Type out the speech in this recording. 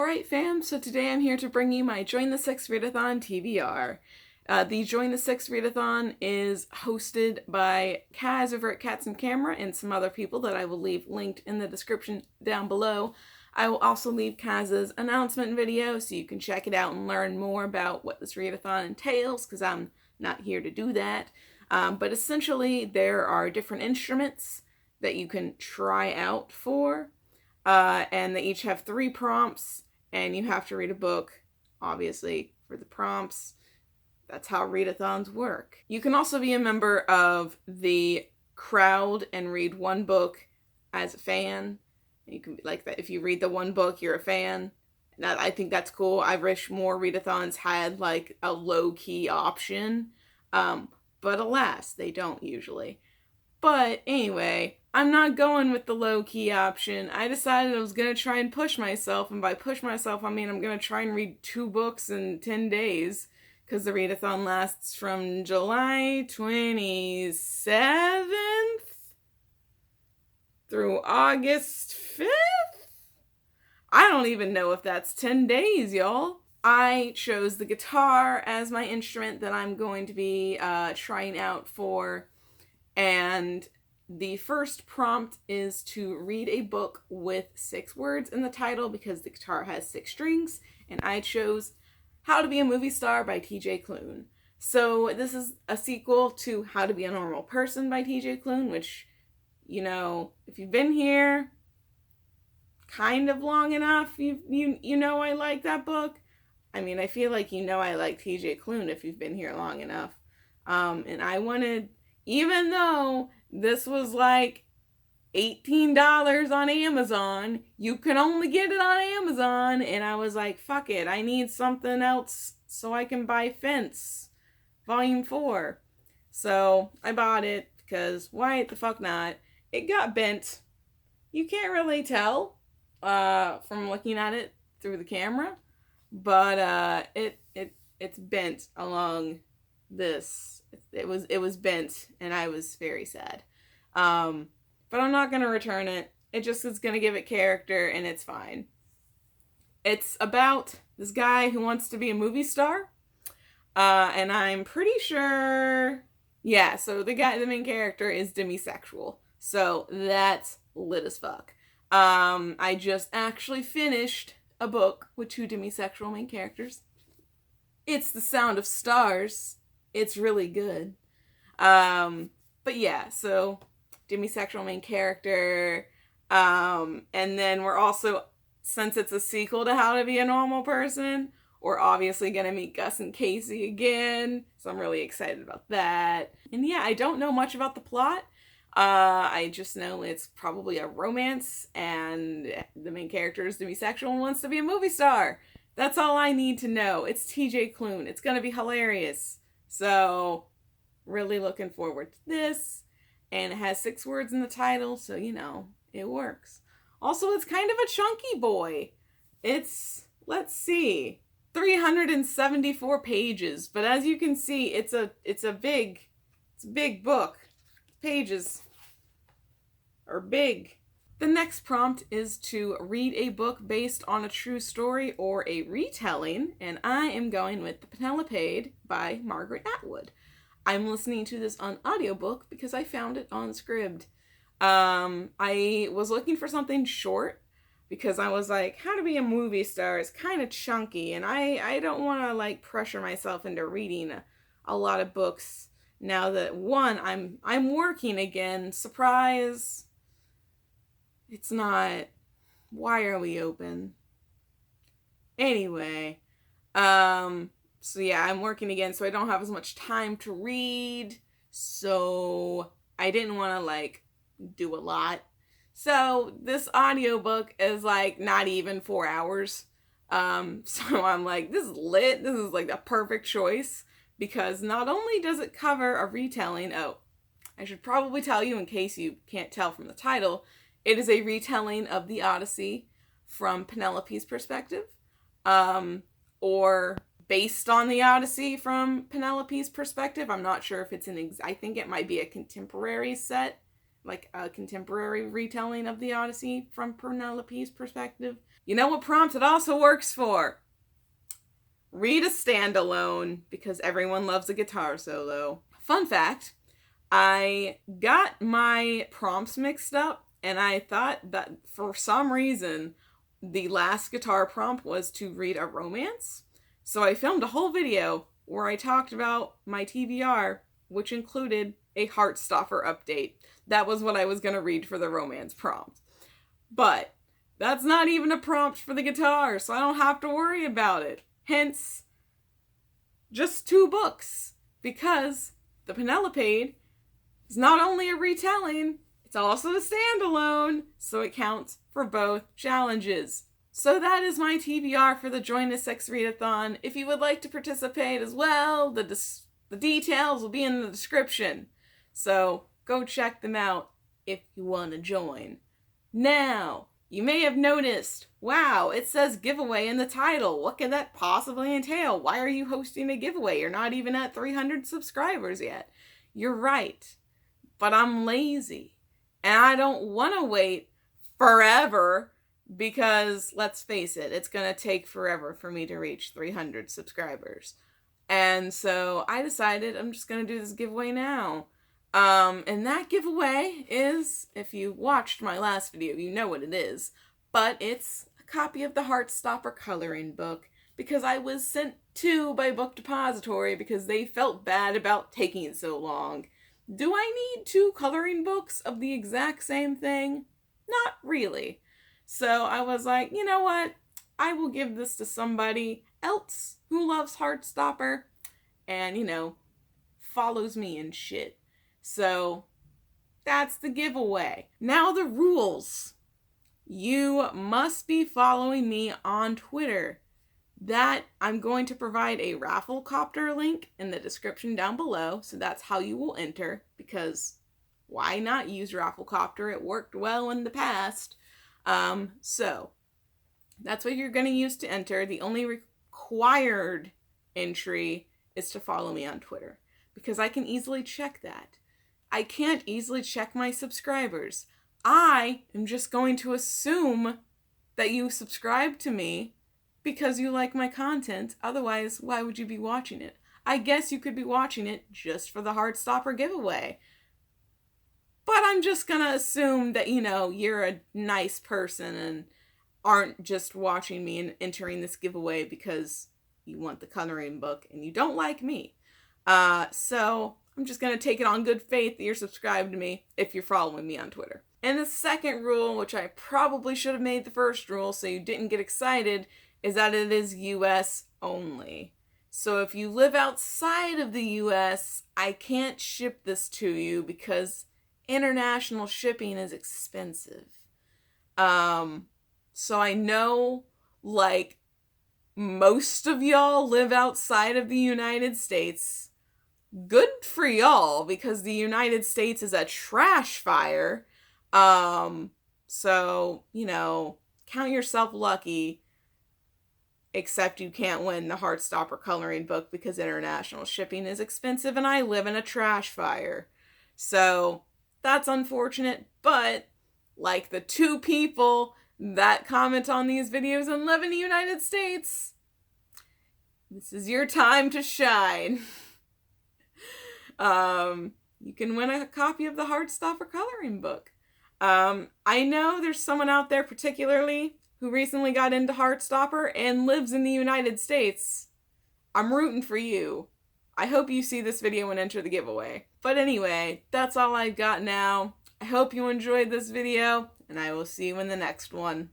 Alright fam, so today I'm here to bring you my Join the Six Readathon TBR. The Join the Six Readathon is hosted by Kaz over at Cats and Camera and some other people that I will leave linked in the description down below. I will also leave Kaz's announcement video so you can check it out and learn more about what this readathon entails, because I'm not here to do that. But essentially there are different instruments that you can try out for. And they each have 3 prompts, and you have to read a book, obviously, for the prompts. That's how readathons work. You can also be a member of the crowd and read one book as a fan. You can be like that. If you read the one book, you're a fan. I think that's cool. I wish more readathons had like a low-key option. But alas, they don't usually. But anyway, I'm not going with the low-key option. I decided I was going to try and push myself, and by push myself, I mean I'm going to try and read 2 books in 10 days, because the readathon lasts from July 27th through August 5th? I don't even know if that's 10 days, y'all. I chose the guitar as my instrument that I'm going to be trying out for. And the first prompt is to read a book with 6 words in the title because the guitar has 6 strings, and I chose How to Be a Movie Star by T.J. Klune. So this is a sequel to How to Be a Normal Person by T.J. Klune, which, you know, if you've been here kind of long enough, you know I like that book. I mean, I feel like you know I like T.J. Klune if you've been here long enough. And I wanted... Even though this was like $18 on Amazon, you can only get it on Amazon, and I was like, fuck it, I need something else so I can buy Fence Volume 4. So I bought it, because why the fuck not? It got bent. You can't really tell from looking at it through the camera, but it's bent along this. It was bent, and I was very sad. But I'm not going to return it. It just is going to give it character, and it's fine. It's about this guy who wants to be a movie star. And I'm pretty sure... Yeah, so the main character is demisexual. So that's lit as fuck. I just actually finished a book with 2 demisexual main characters. It's The Sound of Stars. It's really good. But yeah, so demisexual main character. And then we're also, since it's a sequel to How to Be a Normal Person, we're obviously going to meet Gus and Casey again. So I'm really excited about that. And yeah, I don't know much about the plot. I just know it's probably a romance, and the main character is demisexual and wants to be a movie star. That's all I need to know. It's TJ Klune. It's going to be hilarious. So, really looking forward to this. And it has 6 words in the title, so, you know, it works. Also, it's kind of a chunky boy. It's, let's see, 374 pages. But as you can see, it's a big book. Pages are big. The next prompt is to read a book based on a true story or a retelling, and I am going with The Penelope by Margaret Atwood. I'm listening to this on audiobook because I found it on Scribd. I was looking for something short because I was like, How to Be a Movie Star is kind of chunky, and I don't want to like pressure myself into reading a lot of books now that, one, I'm working again. Surprise. It's not. Why are we open? Anyway. So yeah, I'm working again, so I don't have as much time to read. So I didn't want to like do a lot. So this audiobook is like not even 4 hours. So I'm like, this is lit. This is like the perfect choice, because not only does it cover a retelling. Oh, I should probably tell you in case you can't tell from the title. It is a retelling of the Odyssey from Penelope's perspective, or based on the Odyssey from Penelope's perspective. I'm not sure if it's I think it might be a contemporary set, like a contemporary retelling of the Odyssey from Penelope's perspective. You know what prompt it also works for? Read a standalone, because everyone loves a guitar solo. Fun fact, I got my prompts mixed up, and I thought that for some reason the last guitar prompt was to read a romance. So I filmed a whole video where I talked about my TBR, which included a Heartstopper update. That was what I was going to read for the romance prompt. But that's not even a prompt for the guitar, so I don't have to worry about it. Hence, just 2 books, because the Penelope is not only a retelling, it's also a standalone, so it counts for both challenges. So that is my TBR for the Join Us X Readathon. If you would like to participate as well, the details will be in the description. So go check them out if you want to join. Now, you may have noticed, wow, it says giveaway in the title. What can that possibly entail? Why are you hosting a giveaway? You're not even at 300 subscribers yet. You're right, but I'm lazy. And I don't want to wait forever because, let's face it, it's going to take forever for me to reach 300 subscribers. And so I decided I'm just going to do this giveaway now. And that giveaway is, if you watched my last video, you know what it is. But it's a copy of the Heartstopper coloring book, because I was sent 2 by Book Depository because they felt bad about taking so long. Do I need 2 coloring books of the exact same thing? Not really. So I was like, you know what? I will give this to somebody else who loves Heartstopper and, follows me and shit. So that's the giveaway. Now the rules. You must be following me on Twitter. That I'm going to provide a Rafflecopter link in the description down below, so that's how you will enter, because why not use Rafflecopter? It worked well in the past. So that's what you're going to use to enter. The only required entry is to follow me on Twitter, because I can easily check that. I can't easily check my subscribers. I am just going to assume that you subscribe to me because you like my content. Otherwise, why would you be watching it? I guess you could be watching it just for the Heartstopper giveaway. But I'm just gonna assume that, you're a nice person and aren't just watching me and entering this giveaway because you want the coloring book and you don't like me. So I'm just gonna take it on good faith that you're subscribed to me if you're following me on Twitter. And the second rule, which I probably should have made the first rule so you didn't get excited, is that it is US only. So if you live outside of the US, I can't ship this to you because international shipping is expensive. So I know, most of y'all live outside of the United States. Good for y'all, because the United States is a trash fire. So, count yourself lucky. Except you can't win the Heartstopper coloring book because international shipping is expensive and I live in a trash fire. So that's unfortunate, but like the 2 people that comment on these videos and live in the United States, this is your time to shine. You can win a copy of the Heartstopper coloring book. I know there's someone out there particularly who recently got into Heartstopper and lives in the United States. I'm rooting for you. I hope you see this video and enter the giveaway. But anyway, that's all I've got now. I hope you enjoyed this video, and I will see you in the next one.